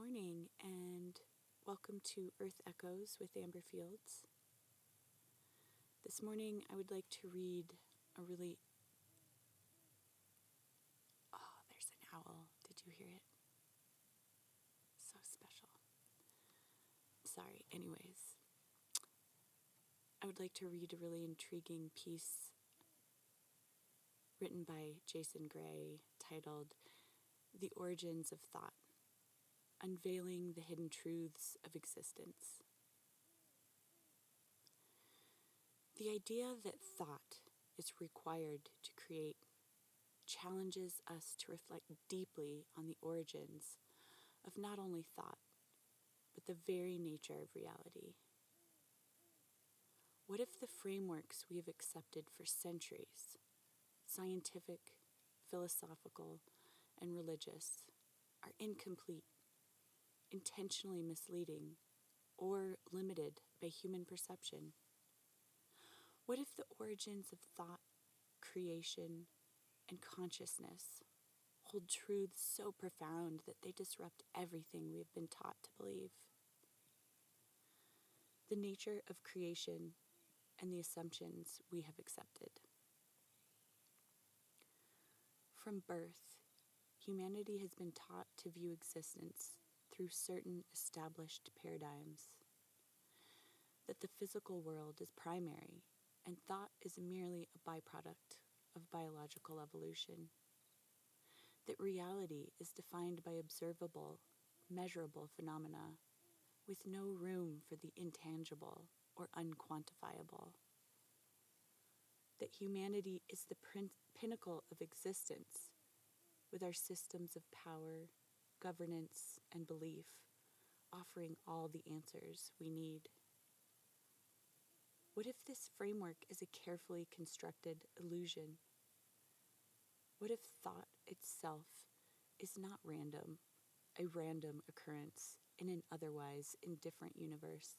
morning and welcome to Earth Echoes with Amber Fields. This morning I would like to read there's an owl. Did you hear it? So special. Sorry. Anyways, I would like to read a really intriguing piece written by Jason Gray titled The Origins of Thought, Unveiling the Hidden Truths of Existence. The idea that thought is required to create challenges us to reflect deeply on the origins of not only thought, but the very nature of reality. What if the frameworks we have accepted for centuries, scientific, philosophical, and religious, are incomplete, intentionally misleading, or limited by human perception? What if the origins of thought, creation, and consciousness hold truths so profound that they disrupt everything we have been taught to believe? The nature of creation and the assumptions we have accepted. From birth, humanity has been taught to view existence through certain established paradigms. That the physical world is primary and thought is merely a byproduct of biological evolution. That reality is defined by observable, measurable phenomena with no room for the intangible or unquantifiable. That humanity is the pinnacle of existence, with our systems of power, governance, and belief offering all the answers we need. What if this framework is a carefully constructed illusion? What if thought itself is not random, a random occurrence in an otherwise indifferent universe,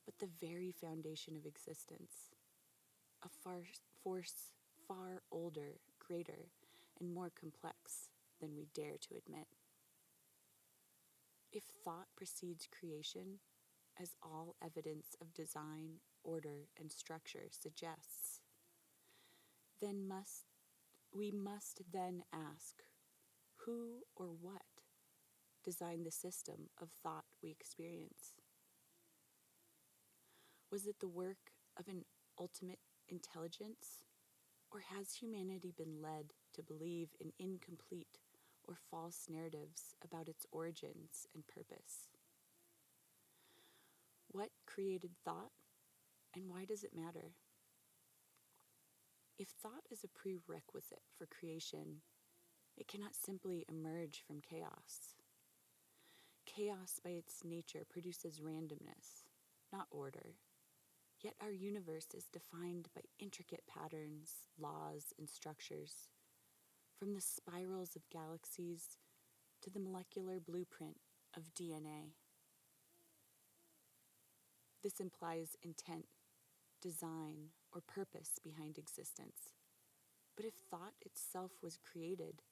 but the very foundation of existence, a force far older, greater, and more complex than we dare to admit? If thought precedes creation, as all evidence of design, order, and structure suggests, then we must then ask, who or what designed the system of thought we experience? Was it the work of an ultimate intelligence, or has humanity been led to believe in incomplete or false narratives about its origins and purpose? What created thought, and why does it matter? If thought is a prerequisite for creation, it cannot simply emerge from chaos. Chaos by its nature produces randomness, not order. Yet our universe is defined by intricate patterns, laws, and structures, from the spirals of galaxies to the molecular blueprint of DNA. This implies intent, design, or purpose behind existence. But if thought itself was created,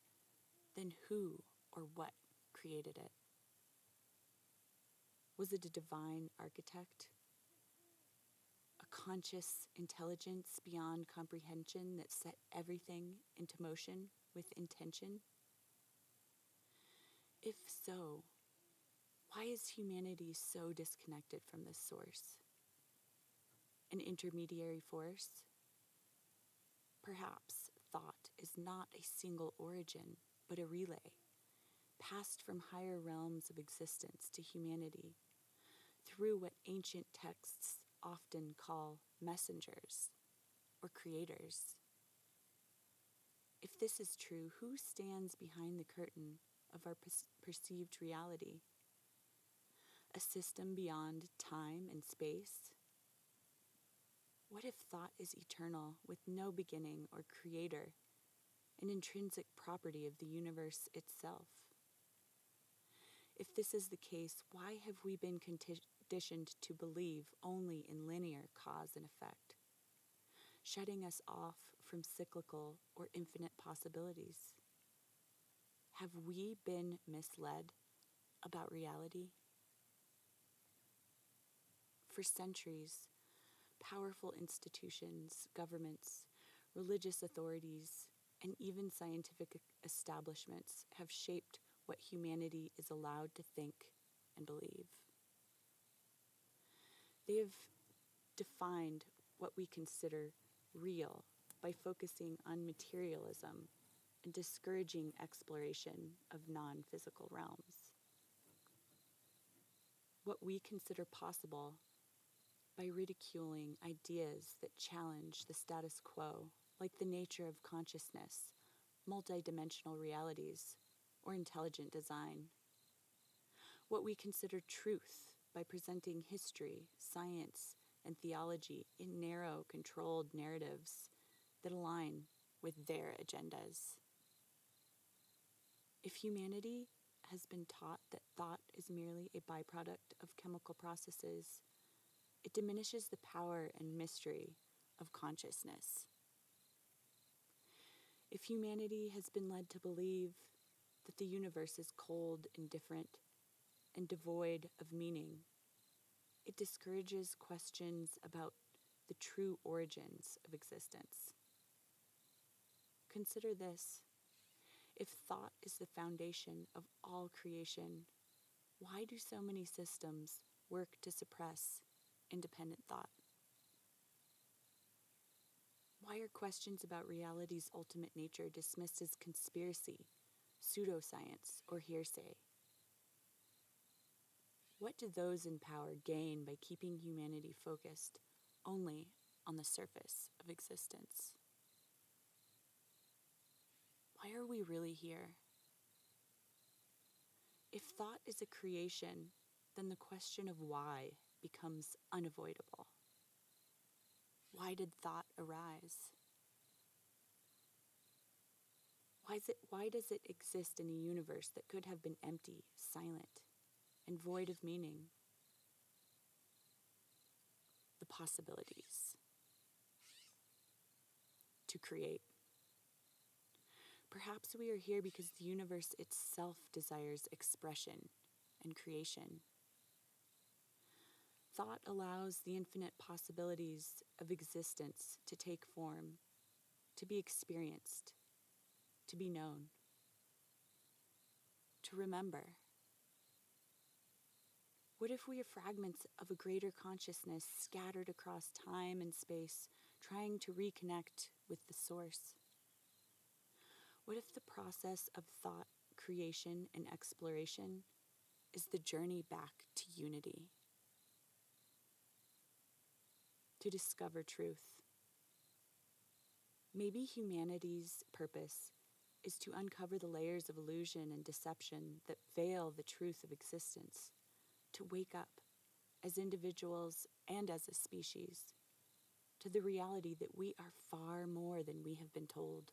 then who or what created it? Was it a divine architect? A conscious intelligence beyond comprehension that set everything into motion with intention? If so, why is humanity so disconnected from this source? An intermediary force? Perhaps thought is not a single origin, but a relay, passed from higher realms of existence to humanity, through what ancient texts often call messengers or creators. If this is true, who stands behind the curtain of our perceived reality? A system beyond time and space? What if thought is eternal, with no beginning or creator, an intrinsic property of the universe itself? If this is the case, why have we been conditioned to believe only in linear cause and effect, shutting us off from cyclical or infinite possibilities? Have we been misled, about reality? For centuries, powerful institutions, governments, religious authorities, and even scientific establishments have shaped what humanity is allowed to think and believe. They have defined what we consider real by focusing on materialism and discouraging exploration of non-physical realms. What we consider possible by ridiculing ideas that challenge the status quo, like the nature of consciousness, multidimensional realities, or intelligent design. What we consider truth by presenting history, science, and theology in narrow, controlled narratives that align with their agendas. If humanity has been taught that thought is merely a byproduct of chemical processes, it diminishes the power and mystery of consciousness. If humanity has been led to believe that the universe is cold, indifferent, and devoid of meaning, it discourages questions about the true origins of existence. Consider this. If thought is the foundation of all creation, why do so many systems work to suppress independent thought? Why are questions about reality's ultimate nature dismissed as conspiracy, pseudoscience, or hearsay? What do those in power gain by keeping humanity focused only on the surface of existence? Why are we really here? If thought is a creation, then the question of why becomes unavoidable. Why did thought arise? Why does it exist in a universe that could have been empty, silent, and void of meaning? The possibilities to create. Perhaps we are here because the universe itself desires expression and creation. Thought allows the infinite possibilities of existence to take form, to be experienced, to be known, to remember. What if we are fragments of a greater consciousness scattered across time and space, trying to reconnect with the source? What if the process of thought, creation, and exploration is the journey back to unity? To discover truth. Maybe humanity's purpose is to uncover the layers of illusion and deception that veil the truth of existence, to wake up as individuals and as a species to the reality that we are far more than we have been told.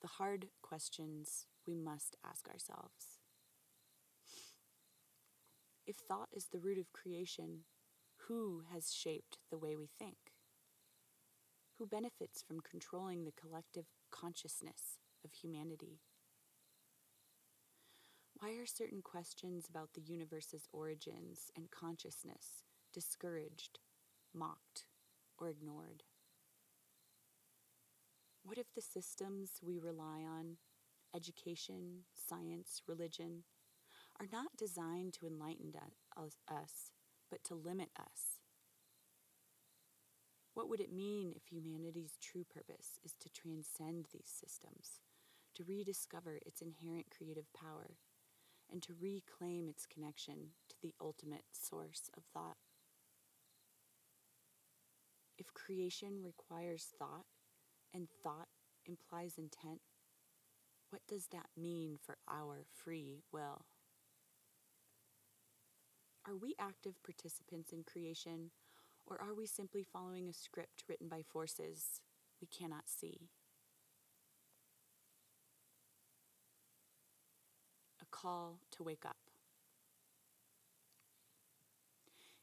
The hard questions we must ask ourselves. If thought is the root of creation, who has shaped the way we think? Who benefits from controlling the collective consciousness of humanity? Why are certain questions about the universe's origins and consciousness discouraged, mocked, or ignored? What if the systems we rely on, education, science, religion, are not designed to enlighten us, but to limit us? What would it mean if humanity's true purpose is to transcend these systems, to rediscover its inherent creative power, and to reclaim its connection to the ultimate source of thought? If creation requires thought, and thought implies intent, what does that mean for our free will? Are we active participants in creation, or are we simply following a script written by forces we cannot see? A call to wake up.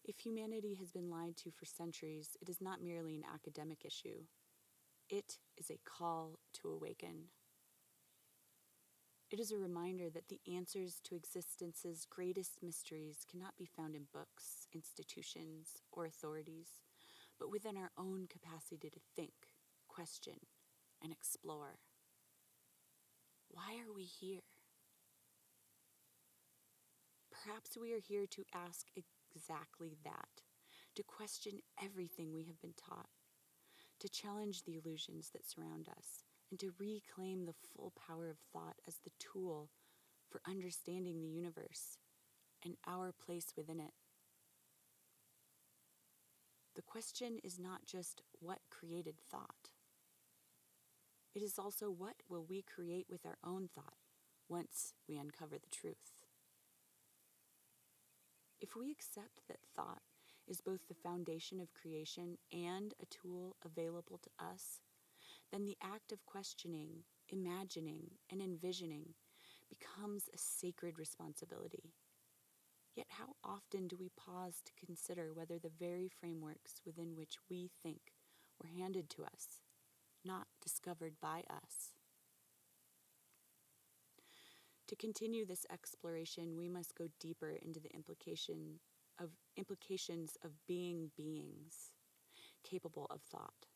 If humanity has been lied to for centuries, it is not merely an academic issue. It is a call to awaken. It is a reminder that the answers to existence's greatest mysteries cannot be found in books, institutions, or authorities, but within our own capacity to think, question, and explore. Why are we here? Perhaps we are here to ask exactly that, to question everything we have been taught, to challenge the illusions that surround us, and to reclaim the full power of thought as the tool for understanding the universe and our place within it. The question is not just what created thought. It is also what will we create with our own thought once we uncover the truth. If we accept that thought is both the foundation of creation and a tool available to us, then the act of questioning, imagining, and envisioning becomes a sacred responsibility. Yet how often do we pause to consider whether the very frameworks within which we think were handed to us, not discovered by us? To continue this exploration, we must go deeper into the implications of being beings capable of thought,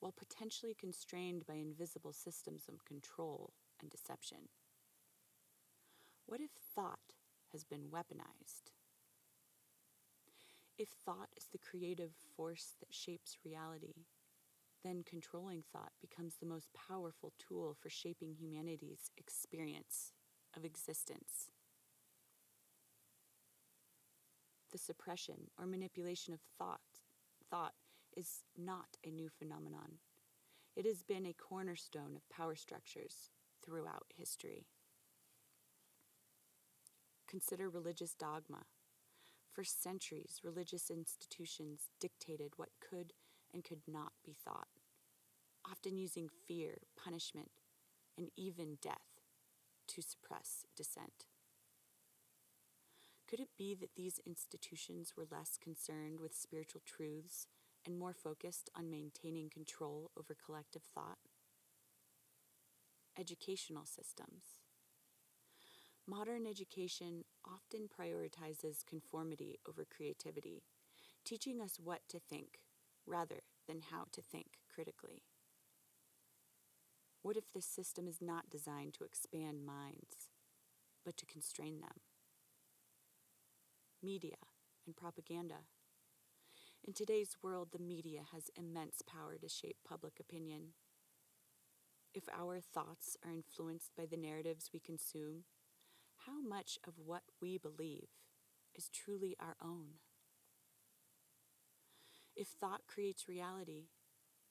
while potentially constrained by invisible systems of control and deception. What if thought has been weaponized? If thought is the creative force that shapes reality, then controlling thought becomes the most powerful tool for shaping humanity's experience of existence. The suppression or manipulation of thought is not a new phenomenon. It has been a cornerstone of power structures throughout history. Consider religious dogma. For centuries, religious institutions dictated what could and could not be thought, often using fear, punishment, and even death to suppress dissent. Could it be that these institutions were less concerned with spiritual truths and more focused on maintaining control over collective thought? Educational systems. Modern education often prioritizes conformity over creativity, teaching us what to think rather than how to think critically. What if this system is not designed to expand minds, but to constrain them? Media and propaganda. In today's world, the media has immense power to shape public opinion. If our thoughts are influenced by the narratives we consume, how much of what we believe is truly our own? If thought creates reality,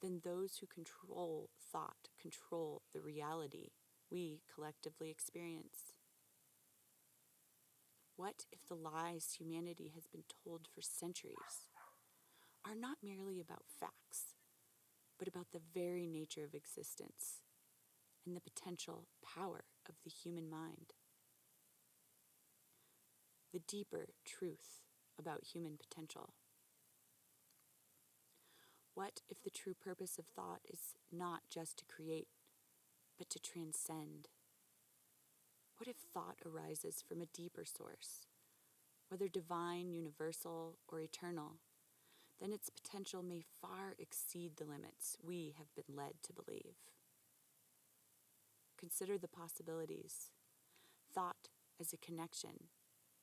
then those who control thought control the reality we collectively experience. What if the lies humanity has been told for centuries are not merely about facts, but about the very nature of existence and the potential power of the human mind? The deeper truth about human potential. What if the true purpose of thought is not just to create, but to transcend? What if thought arises from a deeper source, whether divine, universal, or eternal? Then its potential may far exceed the limits we have been led to believe. Consider the possibilities. Thought as a connection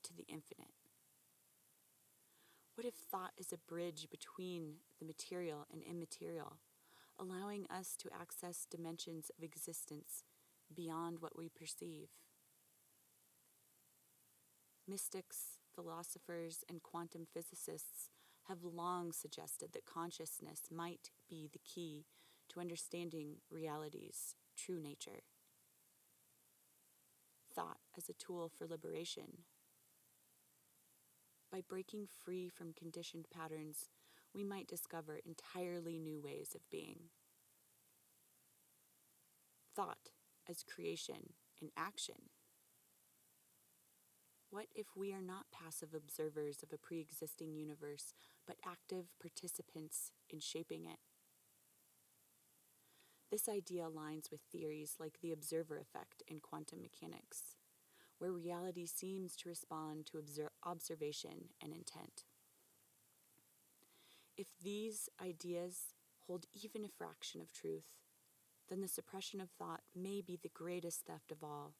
to the infinite. What if thought is a bridge between the material and immaterial, allowing us to access dimensions of existence beyond what we perceive? Mystics, philosophers, and quantum physicists have long suggested that consciousness might be the key to understanding reality's true nature. Thought as a tool for liberation. By breaking free from conditioned patterns, we might discover entirely new ways of being. Thought as creation in action. What if we are not passive observers of a pre-existing universe, but active participants in shaping it? This idea aligns with theories like the observer effect in quantum mechanics, where reality seems to respond to observation and intent. If these ideas hold even a fraction of truth, then the suppression of thought may be the greatest theft of all,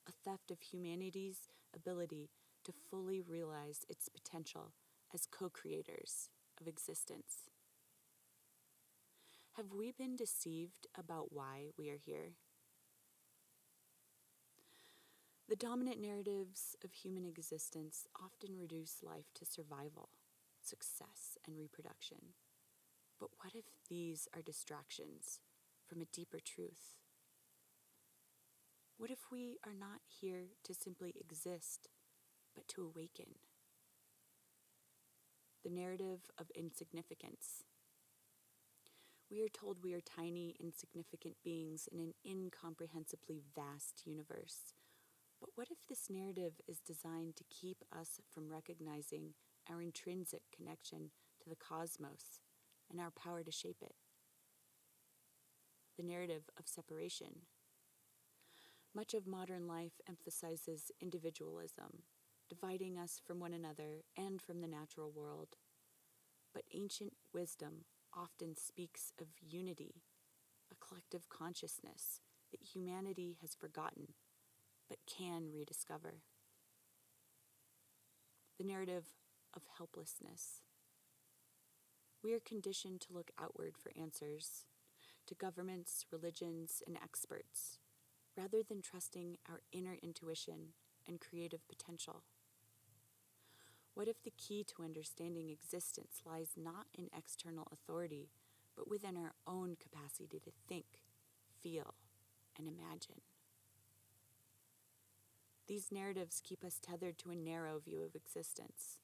a theft of humanity's ability to fully realize its potential as co-creators of existence. Have we been deceived about why we are here? The dominant narratives of human existence often reduce life to survival, success, and reproduction. But what if these are distractions from a deeper truth? What if we are not here to simply exist, but to awaken? The narrative of insignificance. We are told we are tiny, insignificant beings in an incomprehensibly vast universe. But what if this narrative is designed to keep us from recognizing our intrinsic connection to the cosmos and our power to shape it? The narrative of separation. Much of modern life emphasizes individualism, dividing us from one another and from the natural world. But ancient wisdom often speaks of unity, a collective consciousness that humanity has forgotten but can rediscover. The narrative of helplessness. We are conditioned to look outward for answers, to governments, religions, and experts, rather than trusting our inner intuition and creative potential. What if the key to understanding existence lies not in external authority, but within our own capacity to think, feel, and imagine? These narratives keep us tethered to a narrow view of existence.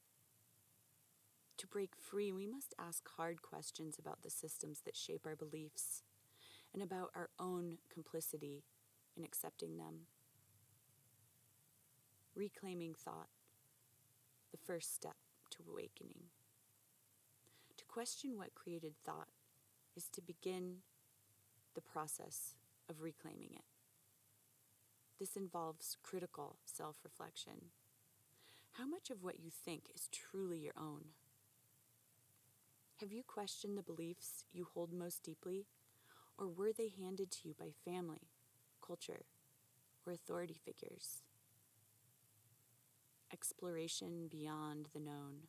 To break free, we must ask hard questions about the systems that shape our beliefs and about our own complicity in accepting them. Reclaiming thought, the first step to awakening. To question what created thought is to begin the process of reclaiming it. This involves critical self-reflection. How much of what you think is truly your own? Have you questioned the beliefs you hold most deeply, or were they handed to you by family, culture, or authority figures? Exploration beyond the known.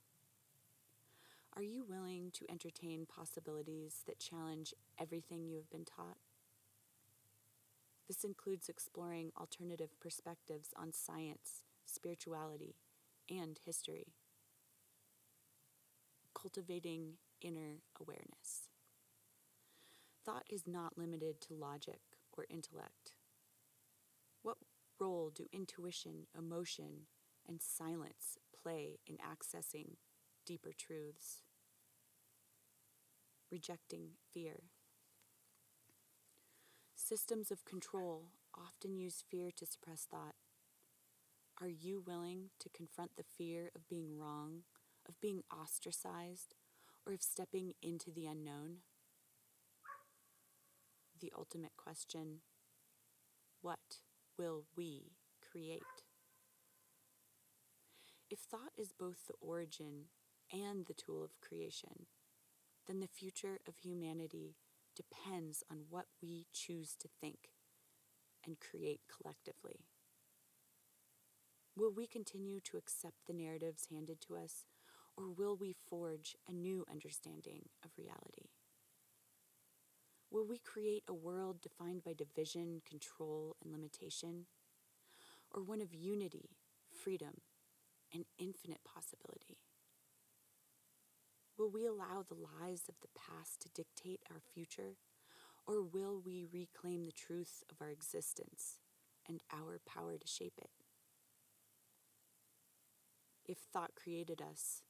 Are you willing to entertain possibilities that challenge everything you have been taught? This includes exploring alternative perspectives on science, spirituality, and history. Cultivating inner awareness. Thought is not limited to logic or intellect. What role do intuition, emotion, and silence play in accessing deeper truths? Rejecting fear. Systems of control often use fear to suppress thought. Are you willing to confront the fear of being wrong, of being ostracized, or of stepping into the unknown? The ultimate question: what will we create? If thought is both the origin and the tool of creation, then the future of humanity depends on what we choose to think and create collectively. Will we continue to accept the narratives handed to us, or will we forge a new understanding of reality? Will we create a world defined by division, control, and limitation, or one of unity, freedom, and infinite possibility? Will we allow the lies of the past to dictate our future, or will we reclaim the truth of our existence and our power to shape it? If thought created us,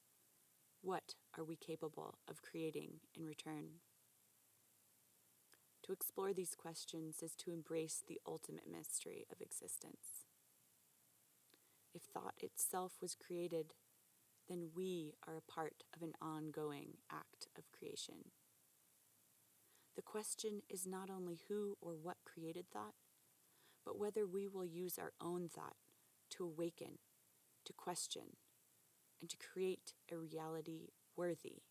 what are we capable of creating in return? To explore these questions is to embrace the ultimate mystery of existence. If thought itself was created, then we are a part of an ongoing act of creation. The question is not only who or what created thought, but whether we will use our own thought to awaken, to question, and to create a reality worthy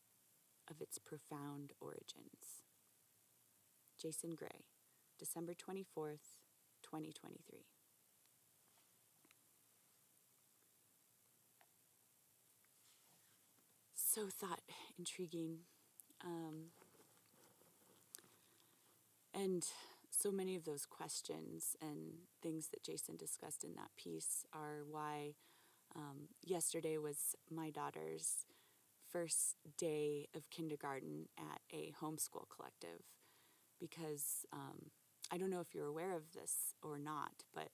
of its profound origins. Jason Gray, December 24th, 2023. So thought intriguing. And so many of those questions and things that Jason discussed in that piece are why yesterday was my daughter's first day of kindergarten at a homeschool collective. Because I don't know if you're aware of this or not, but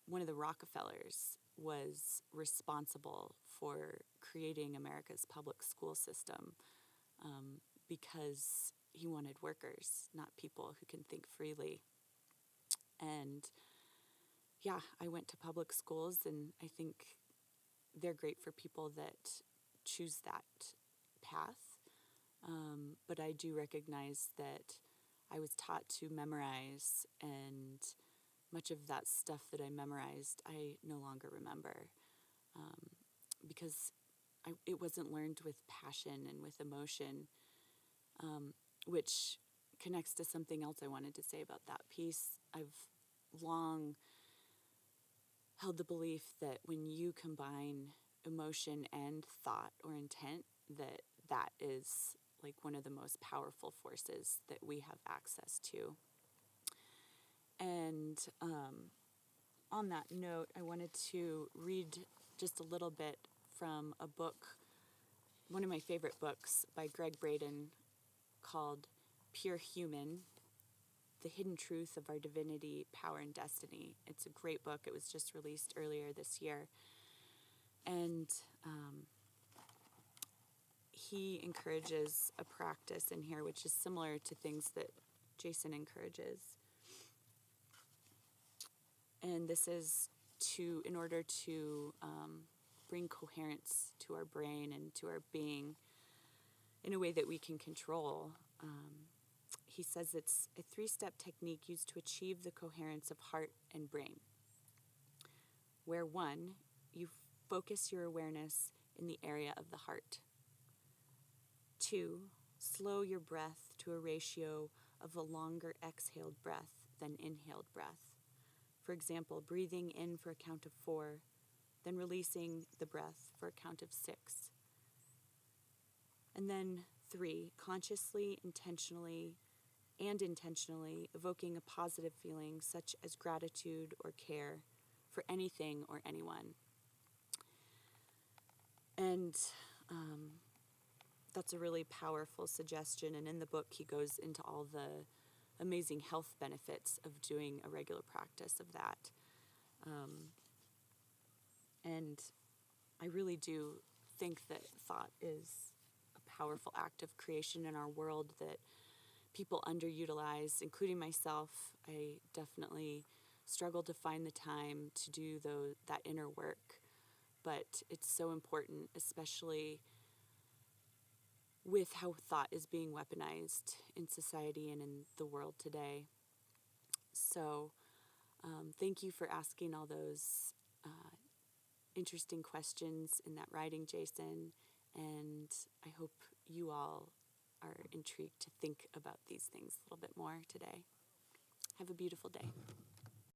one of the Rockefellers was responsible for creating America's public school system because he wanted workers, not people who can think freely. And yeah, I went to public schools, and I think they're great for people that choose that path. But I do recognize that I was taught to memorize, and much of that stuff that I memorized, I no longer remember because it wasn't learned with passion and with emotion, which connects to something else I wanted to say about that piece. I've long held the belief that when you combine emotion and thought or intent, that is like one of the most powerful forces that we have access to. And on that note, I wanted to read just a little bit from a book, one of my favorite books by Greg Braden, called Pure Human: The Hidden Truth of Our Divinity, Power, and Destiny. It's a great book. It was just released earlier this year. And he encourages a practice in here which is similar to things that Jason encourages. And this is in order to bring coherence to our brain and to our being in a way that we can control. He says it's a 3-step technique used to achieve the coherence of heart and brain, where 1, you focus your awareness in the area of the heart. 2, slow your breath to a ratio of a longer exhaled breath than inhaled breath. For example, breathing in for a count of 4, then releasing the breath for a count of 6. And then 3, consciously, intentionally evoking a positive feeling such as gratitude or care for anything or anyone. And that's a really powerful suggestion. And in the book, he goes into all the amazing health benefits of doing a regular practice of that. And I really do think that thought is a powerful act of creation in our world that people underutilize, including myself. I definitely struggle to find the time to do that inner work, but it's so important, especially with how thought is being weaponized in society and in the world today. So thank you for asking all those interesting questions in that writing, Jason, and I hope you all are intrigued to think about these things a little bit more today. Have a beautiful day.